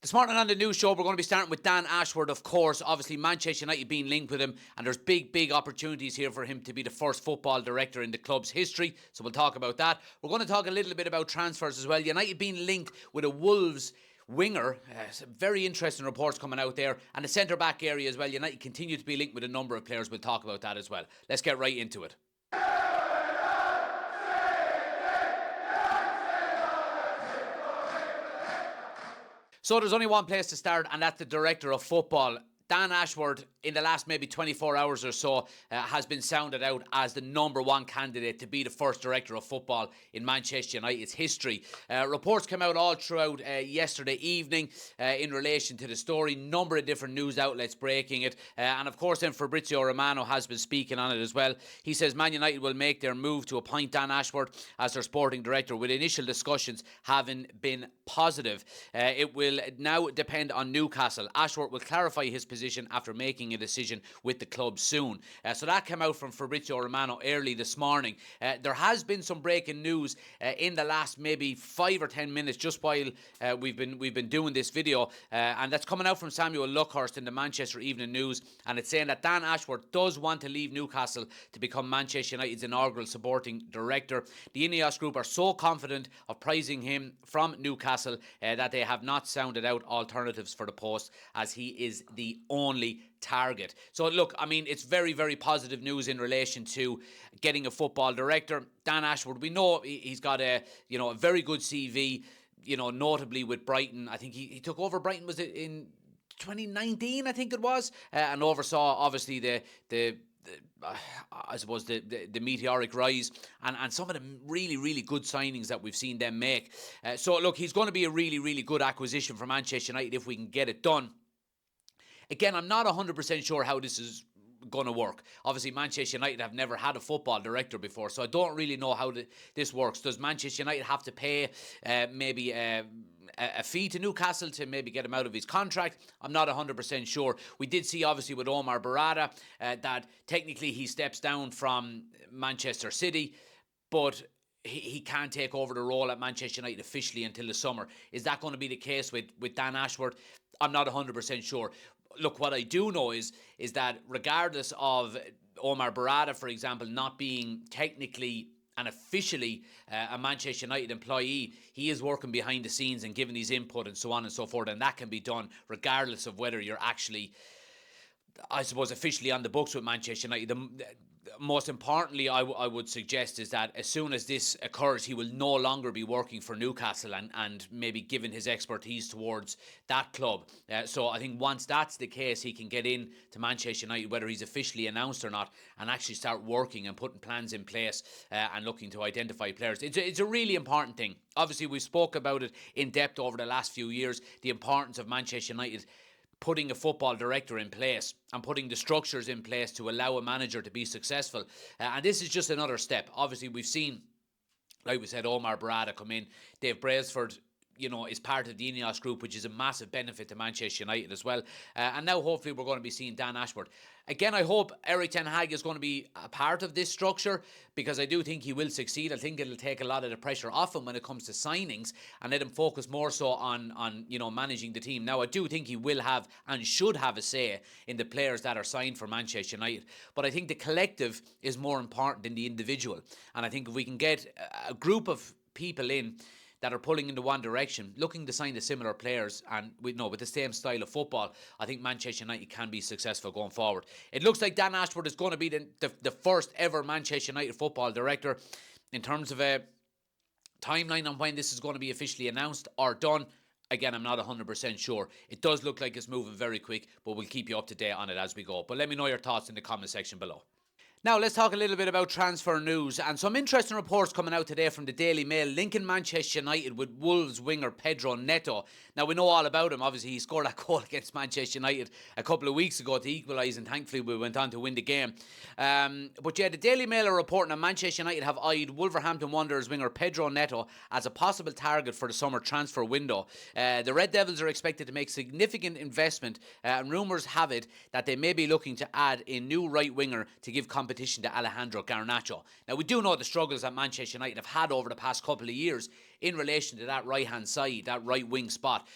This morning on the news show, we're going to be starting with Dan Ashworth, of course. Obviously, Manchester United being linked with him, and there's big opportunities here for him to be the first football director in the club's history. So we'll talk about that. We're going to talk a little bit about transfers as well. United being linked with a Wolves winger. Some very interesting reports coming out there. And the centre-back area as well. United continue to be linked with a number of players. We'll talk about that as well. Let's get right into it. So there's only one place to start, and that's the director of football. Dan Ashworth, in the last maybe 24 hours or so, has been sounded out as the number one candidate to be the first director of football in Manchester United's history. Reports came out all throughout yesterday evening in relation to the story. Number of different news outlets breaking it. And of course then Fabrizio Romano has been speaking on it as well. He says Man United will make their move to appoint Dan Ashworth as their sporting director, with initial discussions having been positive. It will now depend on Newcastle. Ashworth will clarify his position after making a decision with the club soon. So that came out from Fabrizio Romano early this morning. There has been some breaking news in the last maybe 5 or 10 minutes, just while we've been doing this video, and that's coming out from Samuel Luckhurst in the Manchester Evening News, and it's saying that Dan Ashworth does want to leave Newcastle to become Manchester United's inaugural sporting director. The Ineos Group are so confident of prizing him from Newcastle that they have not sounded out alternatives for the post, as he is the only target. So look, I mean, it's very positive news in relation to getting a football director. Dan Ashworth, we know he's got a very good CV, notably with Brighton. I think he took over Brighton, was it in 2019, I think it was, and oversaw obviously the meteoric rise and some of the really good signings that we've seen them make. So look, he's going to be a really good acquisition for Manchester United if we can get it done. Again, I'm not 100% sure how this is going to work. Obviously, Manchester United have never had a football director before, so I don't really know how this works. Does Manchester United have to pay maybe a fee to Newcastle to maybe get him out of his contract? I'm not 100% sure. We did see, obviously, with Omar Barada, that technically he steps down from Manchester City, but he can't take over the role at Manchester United officially until the summer. Is that going to be the case with Dan Ashworth? I'm not 100% sure. Look, what I do know is that regardless of Omar Barada, for example, not being technically and officially a Manchester United employee, he is working behind the scenes and giving his input and so on and so forth, and that can be done regardless of whether you're actually, I suppose, officially on the books with Manchester United. Most importantly, I would suggest is that as soon as this occurs, he will no longer be working for Newcastle and maybe giving his expertise towards that club. So I think once that's the case, he can get in to Manchester United, whether he's officially announced or not, and actually start working and putting plans in place and looking to identify players. It's a really important thing. Obviously, we spoke about it in depth over the last few years, the importance of Manchester United putting a football director in place and putting the structures in place to allow a manager to be successful. And this is just another step. Obviously, we've seen, like we said, Omar Barada come in. Dave Brailsford, is part of the Ineos Group, which is a massive benefit to Manchester United as well. And now hopefully we're going to be seeing Dan Ashworth. Again, I hope Erik ten Hag is going to be a part of this structure, because I do think he will succeed. I think it'll take a lot of the pressure off him when it comes to signings and let him focus more so on managing the team. Now, I do think he will have and should have a say in the players that are signed for Manchester United. But I think the collective is more important than the individual. And I think if we can get a group of people in that are pulling into one direction, looking to sign the similar players and with the same style of football, I think Manchester United can be successful going forward. It looks like Dan Ashworth is going to be the first ever Manchester United football director. In terms of a timeline on when this is going to be officially announced or done, again, I'm not 100% sure. It does look like it's moving very quick, but we'll keep you up to date on it as we go. But let me know your thoughts in the comment section below. Now, let's talk a little bit about transfer news, and some interesting reports coming out today from the Daily Mail linking Manchester United with Wolves winger Pedro Neto. Now, we know all about him. Obviously, he scored that goal against Manchester United a couple of weeks ago to equalise, and thankfully we went on to win the game. But yeah, the Daily Mail are reporting that Manchester United have eyed Wolverhampton Wanderers winger Pedro Neto as a possible target for the summer transfer window. The Red Devils are expected to make significant investment, and rumours have it that they may be looking to add a new right winger to give competition to Alejandro Garnacho. Now, we do know the struggles that Manchester United have had over the past couple of years in relation to that right-hand side, that right wing spot.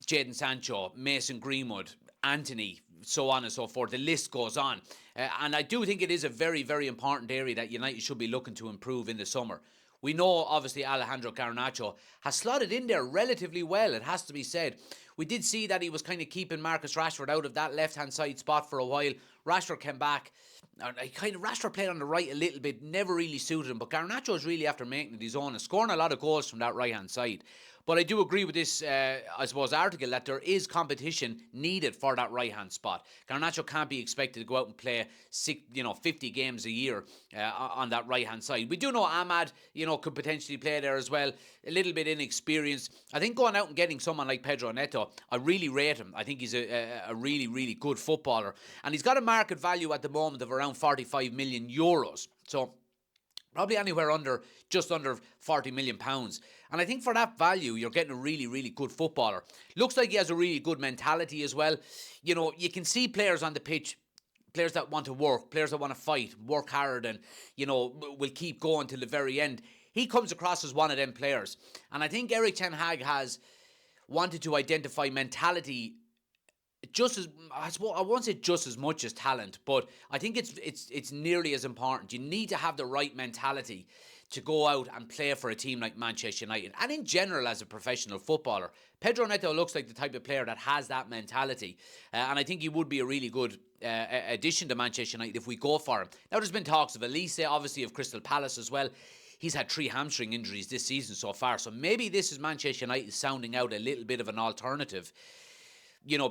Jadon Sancho, Mason Greenwood, Anthony, so on and so forth. The list goes on. And I do think it is a very, very important area that United should be looking to improve in the summer. We know, obviously, Alejandro Garnacho has slotted in there relatively well, it has to be said. We did see that he was kind of keeping Marcus Rashford out of that left-hand side spot for a while. Rashford came back. Rashford played on the right a little bit, never really suited him. But Garnacho is really after making it his own and scoring a lot of goals from that right-hand side. But I do agree with this, I suppose, article that there is competition needed for that right-hand spot. Garnacho can't be expected to go out and play 50 games a year on that right-hand side. We do know Ahmad, could potentially play there as well. A little bit inexperienced. I think going out and getting someone like Pedro Neto, I really rate him. I think he's a really, really good footballer. And he's got a market value at the moment of around 45 million euros. So probably anywhere just under 40 million pounds. And I think for that value, you're getting a really, really good footballer. Looks like he has a really good mentality as well. You can see players on the pitch, players that want to work, players that want to fight, work hard, and, will keep going till the very end. He comes across as one of them players. And I think Erik ten Hag has wanted to identify mentality just as, I won't say just as much as talent, but I think it's nearly as important. You need to have the right mentality to go out and play for a team like Manchester United, and in general as a professional footballer. Pedro Neto looks like the type of player that has that mentality, and I think he would be a really good addition to Manchester United if we go for him. Now, there's been talks of Elise, obviously of Crystal Palace as well. He's had 3 hamstring injuries this season so far, so maybe this is Manchester United sounding out a little bit of an alternative,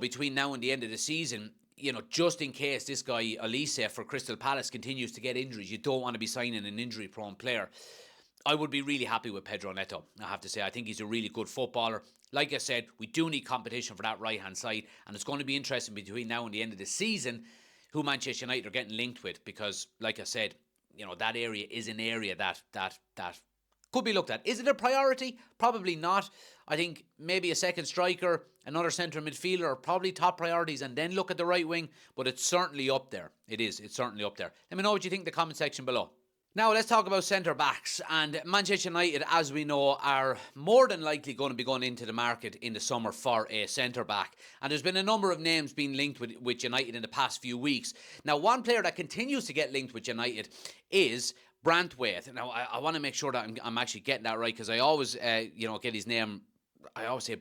between now and the end of the season, just in case this guy, Elise, for Crystal Palace continues to get injuries. You don't want to be signing an injury-prone player. I would be really happy with Pedro Neto, I have to say. I think he's a really good footballer. Like I said, we do need competition for that right-hand side, and it's going to be interesting between now and the end of the season who Manchester United are getting linked with, because, like I said, that area is an area that could be looked at. Is it a priority? Probably not. I think maybe a second striker, another centre midfielder are probably top priorities, and then look at the right wing, but it's certainly up there. It's certainly up there. Let me know what you think in the comment section below. Now, let's talk about centre-backs. And Manchester United, as we know, are more than likely going to be going into the market in the summer for a centre-back. And there's been a number of names being linked with United in the past few weeks. Now, one player that continues to get linked with United is Brandao. Now, I want to make sure that I'm actually getting that right, because I always, get his name. I always say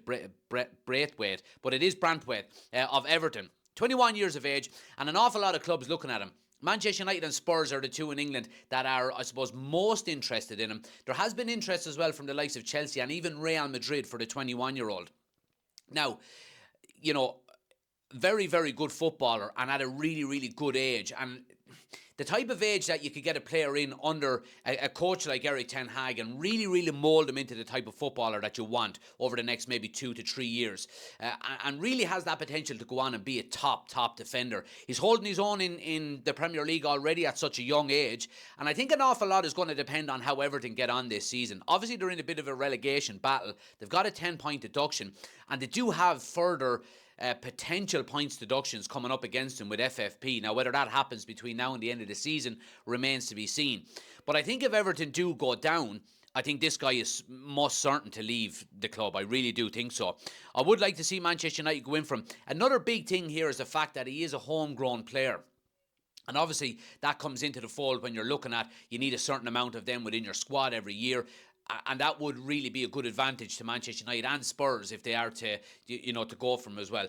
Braithwaite, but it is Brandao of Everton. 21 years of age, and an awful lot of clubs looking at him. Manchester United and Spurs are the two in England that are, I suppose, most interested in him. There has been interest as well from the likes of Chelsea and even Real Madrid for the 21-year-old. Now, very, very good footballer and at a really, really good age. And the type of age that you could get a player in under a coach like Erik ten Hag and really, really mould him into the type of footballer that you want over the next maybe 2 to 3 years. And really has that potential to go on and be a top defender. He's holding his own in the Premier League already at such a young age. And I think an awful lot is going to depend on how Everton get on this season. Obviously, they're in a bit of a relegation battle. They've got a 10-point deduction. And they do have further potential points deductions coming up against him with FFP. Now, whether that happens between now and the end of the season remains to be seen. But I think if Everton do go down, I think this guy is most certain to leave the club. I really do think so. I would like to see Manchester United go in for him. Another big thing here is the fact that he is a homegrown player. And obviously, that comes into the fold when you're looking at you need a certain amount of them within your squad every year. And that would really be a good advantage to Manchester United and Spurs if they are to go for him as well.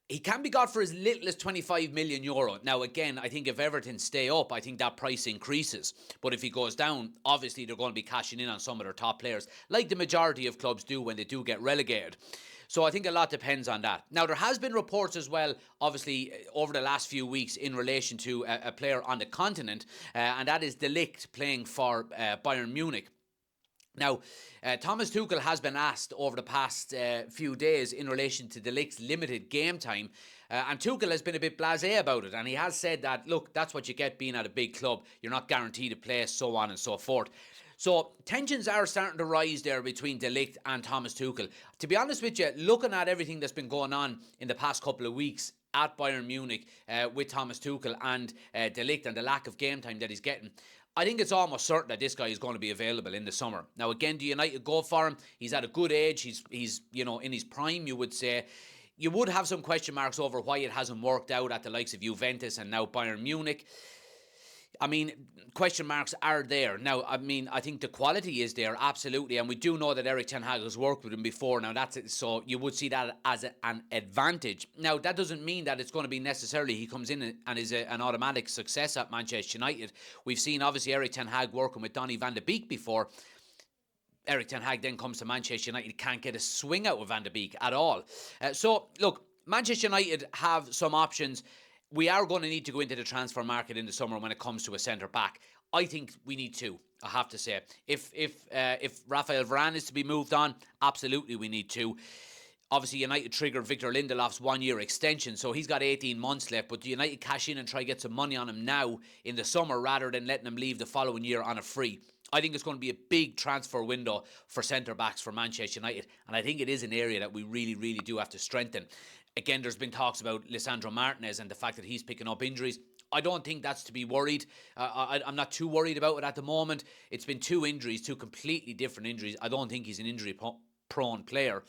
He can be got for as little as 25 million euro. Now, again, I think if Everton stay up, I think that price increases. But if he goes down, obviously they're going to be cashing in on some of their top players, like the majority of clubs do when they do get relegated. So I think a lot depends on that. Now, there has been reports as well, obviously, over the last few weeks in relation to a player on the continent, and that is De Ligt playing for Bayern Munich. Now, Thomas Tuchel has been asked over the past few days in relation to De Ligt's limited game time, and Tuchel has been a bit blasé about it, and he has said that, look, that's what you get being at a big club. You're not guaranteed a place, so on and so forth. So tensions are starting to rise there between De Ligt and Thomas Tuchel. To be honest with you, looking at everything that's been going on in the past couple of weeks at Bayern Munich with Thomas Tuchel and De Ligt and the lack of game time that he's getting, I think it's almost certain that this guy is going to be available in the summer. Now, again, do United go for him? He's at a good age. He's in his prime, you would say. You would have some question marks over why it hasn't worked out at the likes of Juventus and now Bayern Munich. I mean, question marks are there. Now, I mean, I think the quality is there, absolutely. And we do know that Erik Ten Hag has worked with him before. Now, that's it. So you would see that as an advantage. Now, that doesn't mean that it's going to be necessarily he comes in and is an automatic success at Manchester United. We've seen, obviously, Erik Ten Hag working with Donny van de Beek before. Erik Ten Hag then comes to Manchester United, can't get a swing out of Van de Beek at all. So, look, Manchester United have some options. We are going to need to go into the transfer market in the summer when it comes to a centre-back. I think we need two, I have to say. If Rafael Varane is to be moved on, absolutely we need two. Obviously, United triggered Victor Lindelof's one-year extension, so he's got 18 months left. But do United cash in and try to get some money on him now in the summer rather than letting him leave the following year on a free? I think it's going to be a big transfer window for centre-backs for Manchester United, and I think it is an area that we really, really do have to strengthen. Again, there's been talks about Lisandro Martinez and the fact that he's picking up injuries. I don't think that's to be worried. I'm not too worried about it at the moment. It's been two injuries, two completely different injuries. I don't think he's an injury-prone player.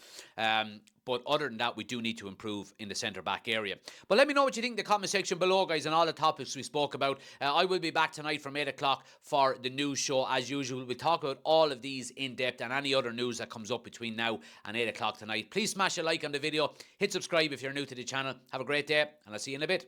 But other than that, we do need to improve in the centre-back area. But let me know what you think in the comment section below, guys, on all the topics we spoke about. I will be back tonight from 8 o'clock for the news show, as usual. We'll talk about all of these in depth and any other news that comes up between now and 8 o'clock tonight. Please smash a like on the video. Hit subscribe if you're new to the channel. Have a great day, and I'll see you in a bit.